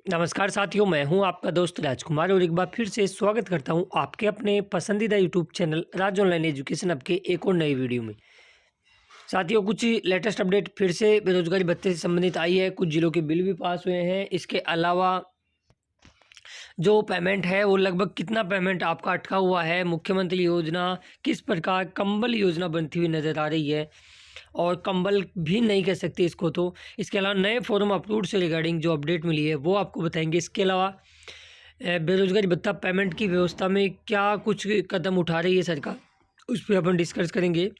नमस्कार साथियों, मैं हूं आपका दोस्त राजकुमार और एक बार फिर से स्वागत करता हूं आपके अपने पसंदीदा यूट्यूब चैनल राज ऑनलाइन एजुकेशन अब के एक और नई वीडियो में। साथियों, कुछ लेटेस्ट अपडेट फिर से बेरोजगारी भत्ते से संबंधित आई है। कुछ जिलों के बिल भी पास हुए हैं। इसके अलावा जो पेमेंट है वो लगभग कितना पेमेंट आपका अटका हुआ है, मुख्यमंत्री योजना किस प्रकार कंबल योजना बनती हुई नज़र आ रही है, और कंबल भी नहीं कह सकते इसको तो। इसके अलावा नए फॉर्म अप्रूव्ड से रिगार्डिंग जो अपडेट मिली है वो आपको बताएंगे। इसके अलावा बेरोजगारी भत्ता पेमेंट की व्यवस्था में क्या कुछ कदम उठा रही है सरकार, उस पर अपन डिस्कस करेंगे।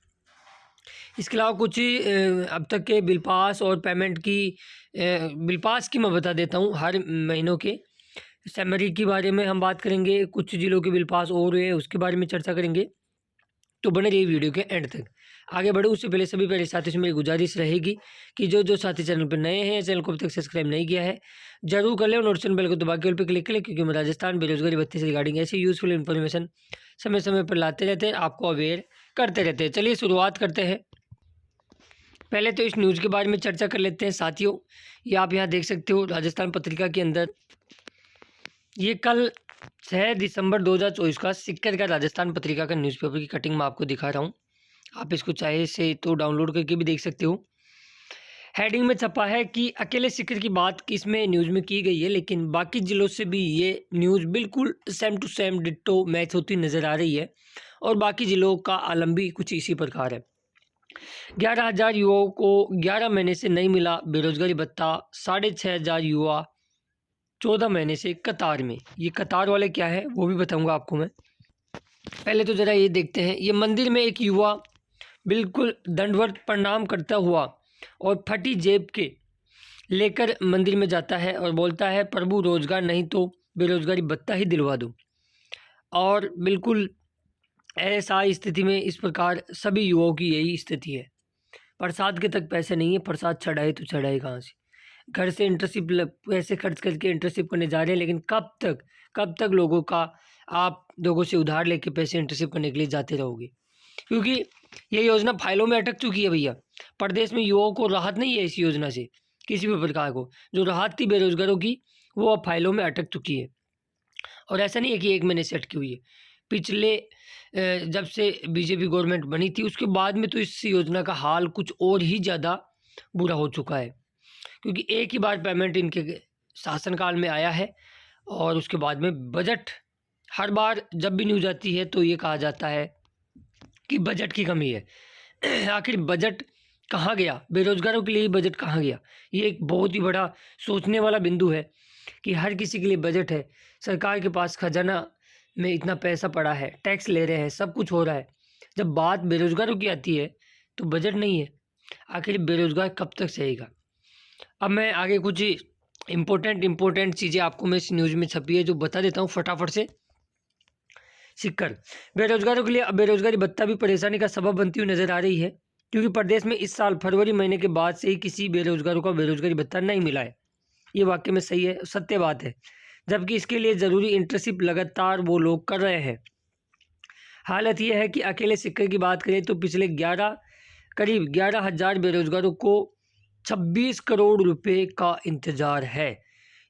इसके अलावा कुछ अब तक के बिल पास और पेमेंट की बिल पास की मैं बता देता हूँ। हर महीनों के सैमरी के बारे में हम बात करेंगे। कुछ जिलों के बिल पास और हुए उसके बारे में चर्चा करेंगे। तो बने रहिए वीडियो के एंड तक। आगे बढ़े उससे पहले सभी पहले साथियों से मेरी गुजारिश रहेगी कि जो साथी चैनल पर नए हैं, चैनल को अब तक सब्सक्राइब नहीं किया है जरूर कर ले और नोटिफिकेशन बेल को दबा के ऑल पे क्लिक करें, क्योंकि मैं राजस्थान बेरोजगारी भत्ते से रिगार्डिंग ऐसी यूजफुल इन्फॉर्मेशन समय समय पर लाते रहते हैं, आपको अवेयर करते रहते हैं। चलिए शुरुआत करते हैं। पहले तो इस न्यूज़ के बारे में चर्चा कर लेते हैं साथियों। ये आप यहाँ देख सकते हो राजस्थान पत्रिका के अंदर, ये कल 6 दिसंबर 2024 का सिक्कर का राजस्थान पत्रिका का न्यूज़पेपर की कटिंग मैं आपको दिखा रहा हूँ। आप इसको चाहे से तो डाउनलोड करके भी देख सकते हो। हेडिंग में छपा है कि अकेले सिक्कर की बात इसमें न्यूज़ में की गई है, लेकिन बाकी ज़िलों से भी ये न्यूज़ बिल्कुल same to same ditto match होती नज़र आ रही है, और बाकी ज़िलों का आलम भी कुछ इसी प्रकार है। 11,000 युवाओं को 11 महीने से नहीं मिला बेरोजगारी भत्ता। 6,500 युवा 14 महीने से कतार में। ये कतार वाले क्या है वो भी बताऊंगा आपको मैं। पहले तो ज़रा ये देखते हैं। ये मंदिर में एक युवा बिल्कुल दंडवत प्रणाम करता हुआ और फटी जेब के लेकर मंदिर में जाता है और बोलता है, प्रभु रोजगार नहीं तो बेरोजगारी भत्ता ही दिलवा दो। और बिल्कुल ऐसा स्थिति में इस प्रकार सभी युवाओं की यही स्थिति है। प्रसाद के तक पैसे नहीं है, प्रसाद चढ़ाए तो चढ़ाए कहाँ से। घर से इंटर्नशिप पैसे खर्च करके इंटर्नशिप करने जा रहे हैं, लेकिन कब तक लोगों का आप लोगों से उधार लेके पैसे इंटर्नशिप करने के लिए जाते रहोगे, क्योंकि ये योजना फाइलों में अटक चुकी है भैया। प्रदेश में युवाओं को राहत नहीं है इस योजना से, किसी भी प्रकार को जो राहत थी बेरोजगारों की वो अब फाइलों में अटक चुकी है। और ऐसा नहीं है कि एक महीने से अटकी हुई है। पिछले जब से बीजेपी गवर्नमेंट बनी थी उसके बाद में तो इस योजना का हाल कुछ और ही ज़्यादा बुरा हो चुका है, क्योंकि एक ही बार पेमेंट इनके शासनकाल में आया है, और उसके बाद में बजट हर बार जब भी न्यूज़ आती है तो ये कहा जाता है कि बजट की कमी है। आखिर बजट कहाँ गया, बेरोजगारों के लिए बजट कहाँ गया? ये एक बहुत ही बड़ा सोचने वाला बिंदु है कि हर किसी के लिए बजट है। सरकार के पास खजाना में इतना पैसा पड़ा है, टैक्स ले रहे हैं, सब कुछ हो रहा है। जब बात बेरोजगारों की आती है तो बजट नहीं है। आखिर बेरोजगार कब तक सहेगा? अब मैं आगे कुछ इम्पोर्टेंट चीज़ें आपको मैं इस न्यूज़ में छपी है जो बता देता हूँ फटाफट से। सिक्कर बेरोजगारों के लिए अब बेरोजगारी भत्ता भी परेशानी का सबब बनती हुई नजर आ रही है, क्योंकि प्रदेश में इस साल फरवरी महीने के बाद से ही किसी बेरोजगारों का बेरोजगारी भत्ता नहीं मिला है। ये वाकई में सही है, सत्य बात है, जबकि इसके लिए ज़रूरी इंटर्नशिप लगातार वो लोग कर रहे हैं। हालत यह है कि अकेले सिक्कर की बात करें तो पिछले करीब 11,000 बेरोजगारों को 26 करोड़ रुपए का इंतज़ार है।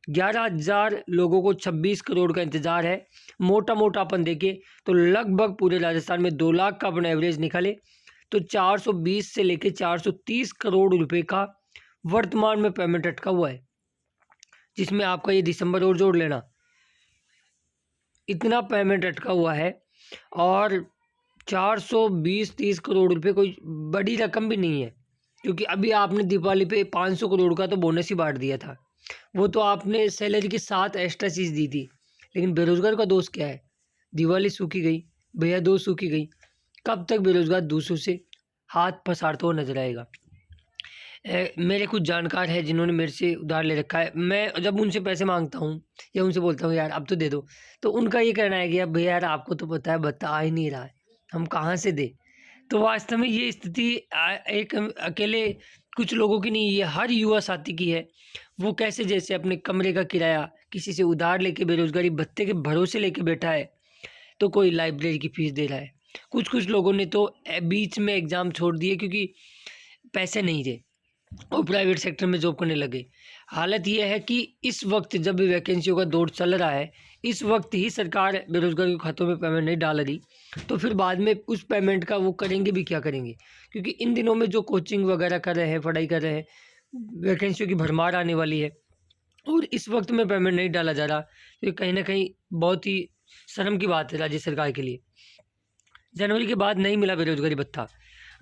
11,000 लोगों को 26 करोड़ का इंतज़ार है। मोटा अपन देखें तो लगभग पूरे राजस्थान में 2 लाख का अपना एवरेज निकाले तो 420 से लेकर 430 करोड़ रुपए का वर्तमान में पेमेंट अटका हुआ है, जिसमें आपका ये दिसंबर और जोड़ लेना, इतना पेमेंट अटका हुआ है। और 420-30 करोड़ रुपए कोई बड़ी रकम भी नहीं है, क्योंकि अभी आपने दिवाली पे 500 करोड़ का तो बोनस ही बांट दिया था। वो तो आपने सैलरी के साथ एक्स्ट्रा चीज़ दी थी, लेकिन बेरोजगार का दोष क्या है? दिवाली सूखी गई, भैया दो सूखी गई। कब तक बेरोजगार दूसरों से हाथ पसारता हुआ नजर आएगा? मेरे कुछ जानकार हैं जिन्होंने मेरे से उधार ले रखा है। मैं जब उनसे पैसे मांगता हूँ या उनसे बोलता हूँ यार अब तो दे दो, तो उनका ये कहना है कि अब भैया यार आपको तो पता है भत्ता आ ही नहीं रहा है, हम कहाँ से दें। तो वास्तव में ये स्थिति एक अकेले कुछ लोगों की नहीं, ये हर युवा साथी की है। वो कैसे जैसे अपने कमरे का किराया किसी से उधार लेके बेरोजगारी भत्ते के भरोसे लेके बैठा है, तो कोई लाइब्रेरी की फीस दे रहा है। कुछ लोगों ने तो बीच में एग्ज़ाम छोड़ दिए क्योंकि पैसे नहीं थे और प्राइवेट सेक्टर में जॉब करने लगे। हालत यह है कि इस वक्त जब भी वैकेंसियों का दौर चल रहा है, इस वक्त ही सरकार बेरोजगारों के खातों में पेमेंट नहीं डाल रही, तो फिर बाद में उस पेमेंट का वो करेंगे भी क्या करेंगे, क्योंकि इन दिनों में जो कोचिंग वगैरह कर रहे हैं, पढ़ाई कर रहे हैं, वैकेंसियों की भरमार आने वाली है और इस वक्त में पेमेंट नहीं डाला जा रहा, तो ये कहीं ना कहीं बहुत ही शर्म की बात है राज्य सरकार के लिए। जनवरी के बाद नहीं मिला बेरोजगारी भत्ता।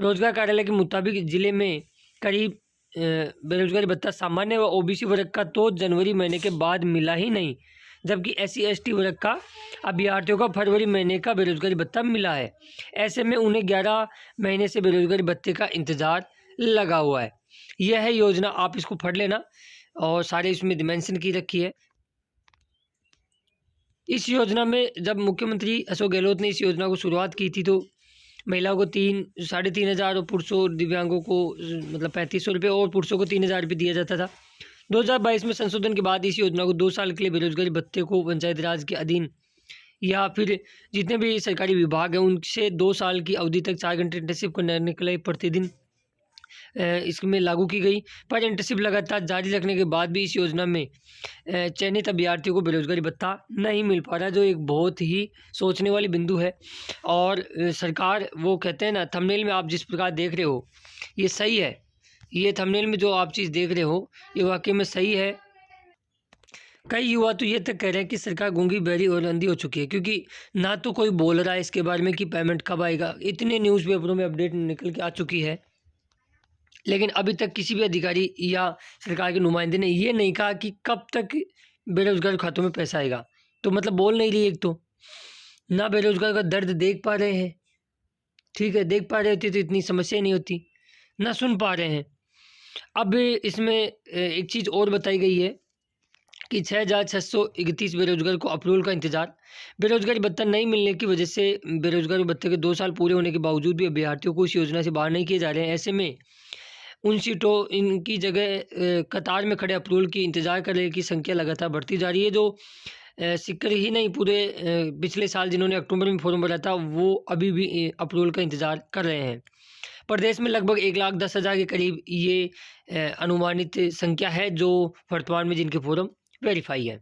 रोजगार कार्यालय के मुताबिक जिले में करीब बेरोजगारी भत्ता सामान्य व ओबीसी वर्ग का तो जनवरी महीने के बाद मिला ही नहीं, जबकि SC/ST वर्ग का अभ्यर्थियों का फरवरी महीने का बेरोजगारी भत्ता मिला है। ऐसे में उन्हें 11 महीने से बेरोजगारी भत्ते का इंतज़ार लगा हुआ है। यह है योजना, आप इसको पढ़ लेना और सारे इसमें मेंशन की रखी है। इस योजना में जब मुख्यमंत्री अशोक गहलोत ने इस योजना को शुरुआत की थी तो महिलाओं को 3,500 और पुरुषों दिव्यांगों को मतलब 3,500 रुपये और पुरुषों को 3,000 रुपये दिया जाता था। 2022 में संशोधन के बाद इस योजना को 2 साल के लिए बेरोजगारी भत्ते को पंचायत राज के अधीन या फिर जितने भी सरकारी विभाग हैं उनसे 2 साल की अवधि तक 4 घंटे इंटर्नशिप करने के लिए प्रतिदिन इसमें लागू की गई। पर इंटर्नशिप लगातार जारी रखने के बाद भी इस योजना में चयनित अभ्यर्थियों को बेरोजगारी भत्ता नहीं मिल पा रहा, जो एक बहुत ही सोचने वाली बिंदु है। और सरकार वो कहते हैं ना, थंबनेल में आप जिस प्रकार देख रहे हो ये सही है, ये थंबनेल में जो आप चीज़ देख रहे हो ये वाकई में सही है। कई युवा तो ये तक कह रहे हैं कि सरकार गूंगी बहरी और अंधी हो चुकी है, क्योंकि ना तो कोई बोल रहा है इसके बारे में कि पेमेंट कब आएगा। इतने न्यूज़पेपरों में अपडेट निकल के आ चुकी है, लेकिन अभी तक किसी भी अधिकारी या सरकार के नुमाइंदे ने ये नहीं कहा कि कब तक बेरोजगार खातों में पैसा आएगा। तो मतलब बोल नहीं रही, एक तो ना बेरोजगार का दर्द देख पा रहे हैं, ठीक है, देख पा रहे होते तो इतनी समस्या नहीं होती, ना सुन पा रहे हैं। अब इसमें एक चीज़ और बताई गई है कि 6,631 बेरोजगार को अप्रूवल का इंतजार। बेरोजगारी भत्ता नहीं मिलने की वजह से बेरोजगारी भत्ते के 2 साल पूरे होने के बावजूद भी अभ्यर्थियों को इस योजना से बाहर नहीं किए जा रहे हैं। ऐसे में उन सीटों इनकी जगह कतार में खड़े अप्रूवल की इंतज़ार करने की संख्या लगातार बढ़ती जा रही है। जो सिक्कर ही नहीं, पूरे पिछले साल जिन्होंने अक्टूबर में फॉर्म भरा था वो अभी भी अप्रूवल का इंतज़ार कर रहे हैं। प्रदेश में लगभग 1,10,000 के करीब ये अनुमानित संख्या है जो वर्तमान में जिनके फॉर्म वेरीफाई है।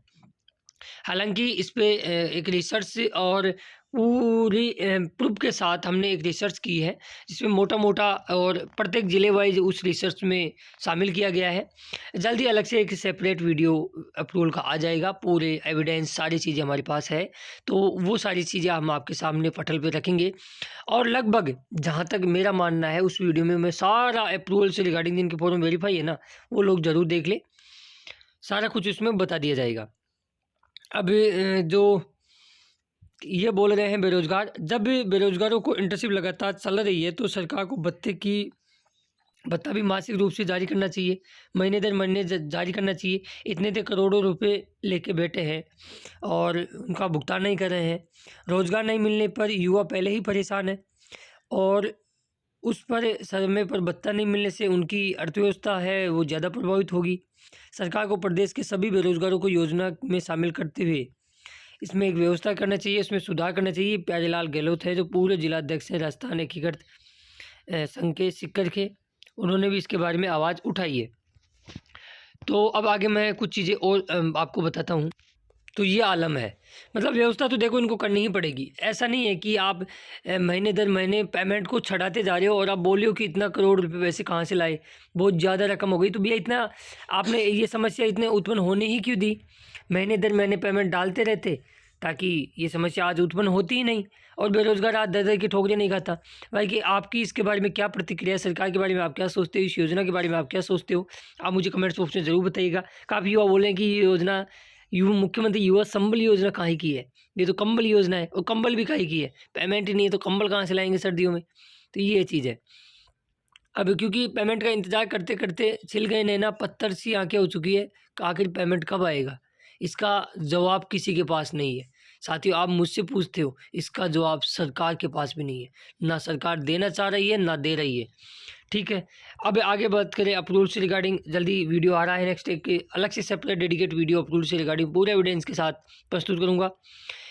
हालांकि इस पे एक रिसर्च और पूरी प्रूफ के साथ हमने एक रिसर्च की है, जिसमें मोटा मोटा और प्रत्येक ज़िले वाइज उस रिसर्च में शामिल किया गया है। जल्दी अलग से एक सेपरेट वीडियो अप्रूवल का आ जाएगा, पूरे एविडेंस सारी चीज़ें हमारे पास है, तो वो सारी चीज़ें हम आपके सामने पटल पे रखेंगे। और लगभग जहाँ तक मेरा मानना है उस वीडियो में मैं सारा अप्रूवल से रिगार्डिंग जिनके फॉर्म वेरीफाई है ना, वो लोग ज़रूर देख ले, सारा कुछ उसमें बता दिया जाएगा। अब जो ये बोल रहे हैं बेरोजगार, जब भी बेरोजगारों को इंटर्नशिप लगातार चल रही है तो सरकार को भत्ता भी मासिक रूप से जारी करना चाहिए, महीने दर महीने जारी करना चाहिए। इतने तो करोड़ों रुपए लेके बैठे हैं और उनका भुगतान नहीं कर रहे हैं। रोजगार नहीं मिलने पर युवा पहले ही परेशान है और उस पर समय पर भत्ता नहीं मिलने से उनकी अर्थव्यवस्था है वो ज़्यादा प्रभावित होगी। सरकार को प्रदेश के सभी बेरोजगारों को योजना में शामिल करते हुए इसमें एक व्यवस्था करना चाहिए, इसमें सुधार करना चाहिए। प्यारेलाल गहलोत है जो पूरे जिलाध्यक्ष हैं राजस्थान एकीकृत संघ के सिक्कर के, उन्होंने भी इसके बारे में आवाज़ उठाई है। तो अब आगे मैं कुछ चीज़ें और आपको बताता हूँ। तो ये आलम है, मतलब व्यवस्था तो देखो इनको करनी ही पड़ेगी। ऐसा नहीं है कि आप महीने दर महीने पेमेंट को छड़ाते जा रहे हो और आप बोल रहे हो कि इतना करोड़ रुपए वैसे कहाँ से लाए, बहुत ज़्यादा रकम हो गई। तो भैया इतना आपने ये समस्या इतने उत्पन्न होने ही क्यों दी? महीने दर महीने पेमेंट डालते रहते ताकि ये समस्या आज उत्पन्न होती ही नहीं और बेरोजगार आज दर दर की ठोकरें नहीं खाता। भाई कि आपकी इसके बारे में क्या प्रतिक्रिया है, सरकार के बारे में आप क्या सोचते हो, इस योजना के बारे में आप क्या सोचते हो, आप मुझे कमेंट्स बॉक्स में ज़रूर बताइएगा। काफ़ी युवा बोलें कि ये योजना मुख्यमंत्री युवा संबल योजना काहे की है, ये तो कंबल योजना है, और कंबल भी काहे की है, पेमेंट ही नहीं है तो कंबल कहाँ से लाएंगे सर्दियों में। तो ये चीज़ है। अब क्योंकि पेमेंट का इंतज़ार करते करते छिल गए नैना, पत्थर सी आंखें हो चुकी है, आखिर पेमेंट कब आएगा, इसका जवाब किसी के पास नहीं है। साथियों आप मुझसे पूछते हो, इसका जवाब सरकार के पास भी नहीं है, ना सरकार देना चाह रही है ना दे रही है। ठीक है, अब आगे बात करें अप्रूवल से रिगार्डिंग। जल्दी वीडियो आ रहा है नेक्स्ट, एक अलग से सेपरेट डेडिकेट वीडियो अप्रूवल से रिगार्डिंग पूरे एविडेंस के साथ प्रस्तुत करूंगा।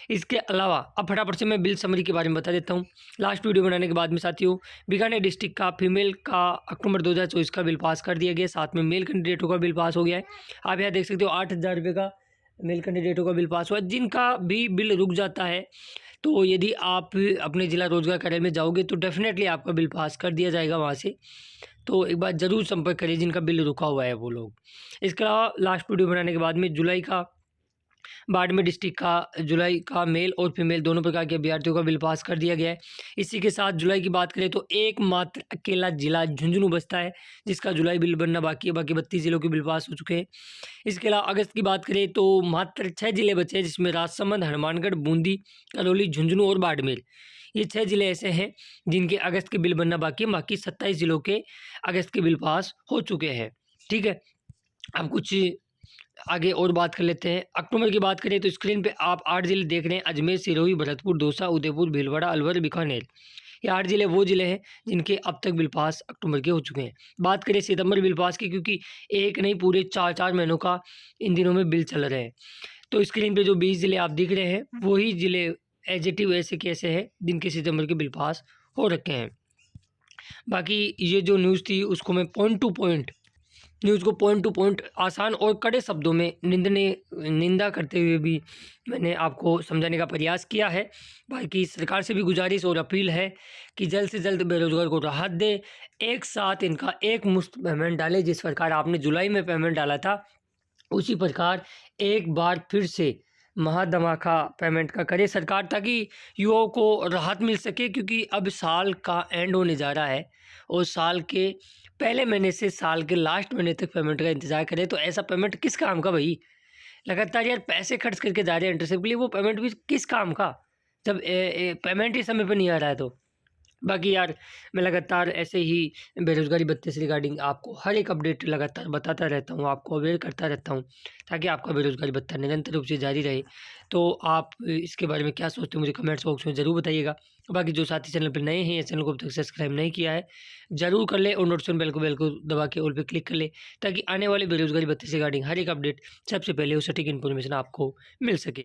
इसके अलावा अब फटाफट से मैं बिल समरी के बारे में बता देता हूँ। लास्ट वीडियो बनाने के बाद में साथियों, बीकानेर डिस्ट्रिक्ट का फीमेल का अक्टूबर 2024 का बिल पास कर दिया गया, साथ में मेल कैंडिडेटों का बिल पास हो गया है। आप यहाँ देख सकते हो 8,000 रुपये का मेल कैंडिडेटों का बिल पास हुआ। जिनका भी बिल रुक जाता है तो यदि आप अपने जिला रोजगार कार्यालय में जाओगे तो डेफिनेटली आपका बिल पास कर दिया जाएगा वहाँ से। तो एक बार ज़रूर संपर्क करिए जिनका बिल रुका हुआ है वो लोग। इसके अलावा लास्ट वीडियो बनाने के बाद में जुलाई का बाड़मेर डिस्ट्रिक्ट का जुलाई का मेल और फीमेल दोनों प्रकार के अभ्यर्थियों का बिल पास कर दिया गया है। इसी के साथ जुलाई की बात करें तो एकमात्र अकेला जिला झुंझुनू बचता है जिसका जुलाई बिल बनना बाकी है, बाकी 32 जिलों के बिल पास हो चुके हैं। इसके अलावा अगस्त की बात करें तो मात्र 6 जिले बचे हैं जिसमें राजसमंद, हनुमानगढ़, बूंदी, करौली, झुंझुनू और बाड़मेर, ये 6 जिले ऐसे हैं जिनके अगस्त के बिल बनना बाकी है। बाकी 27 जिलों के अगस्त के बिल पास हो चुके हैं। ठीक है, अब कुछ आगे और बात कर लेते हैं। अक्टूबर की बात करें तो स्क्रीन पे आप 8 जिले देख रहे हैं, अजमेर, सिरोही, भरतपुर, दौसा, उदयपुर, भीलवाड़ा, अलवर, बीकानेर। ये 8 जिले वो जिले हैं जिनके अब तक बिल पास अक्टूबर के हो चुके हैं। बात करें सितंबर बिल पास की, क्योंकि एक नहीं पूरे 4 महीनों का इन दिनों में बिल चल रहे हैं। तो स्क्रीन पे जो 20 जिले आप दिख रहे हैं वही जिले एजेटिव ऐसे कैसे हैं जिनके सितंबर के बिल पास हो रखे हैं। बाकी ये जो न्यूज़ थी उसको मैं पॉइंट टू पॉइंट आसान और कड़े शब्दों में निंदा करते हुए भी मैंने आपको समझाने का प्रयास किया है। बाकी सरकार से भी गुजारिश और अपील है कि जल्द से जल्द बेरोजगार को राहत दे। एक साथ इनका एक मुश्त पेमेंट डाले, जिस प्रकार आपने जुलाई में पेमेंट डाला था उसी प्रकार एक बार फिर से महाधमाका पेमेंट का करे सरकार, ताकि युवाओं को राहत मिल सके। क्योंकि अब साल का एंड होने जा रहा है और साल के पहले महीने से साल के लास्ट महीने तक पेमेंट का इंतज़ार करें तो ऐसा पेमेंट किस काम का भाई? लगातार यार पैसे खर्च करके जा रहे हैं इंटर्नशिप के लिए, वो पेमेंट भी किस काम का जब पेमेंट ही समय पर नहीं आ रहा है। तो बाकी यार मैं लगातार ऐसे ही बेरोज़गारी भत्ते से रिगार्डिंग आपको हर एक अपडेट लगातार बताता रहता हूँ, आपको अवेयर करता रहता हूँ, ताकि आपका बेरोज़गारी भत्ता निरंतर रूप से जारी रहे। तो आप इसके बारे में क्या सोचते हो मुझे कमेंट्स बॉक्स में ज़रूर बताइएगा। बाकी जो साथी चैनल पर नए हैं या चैनल को अब तक सब्सक्राइब नहीं किया है ज़रूर कर ले और नोटिफिकेशन बेल को दबा के ऑल पे क्लिक कर ले, ताकि आने वाले बेरोज़गारी भत्ते से रिगार्डिंग हर एक अपडेट सबसे पहले वो सटीक इन्फॉर्मेशन आपको मिल सके।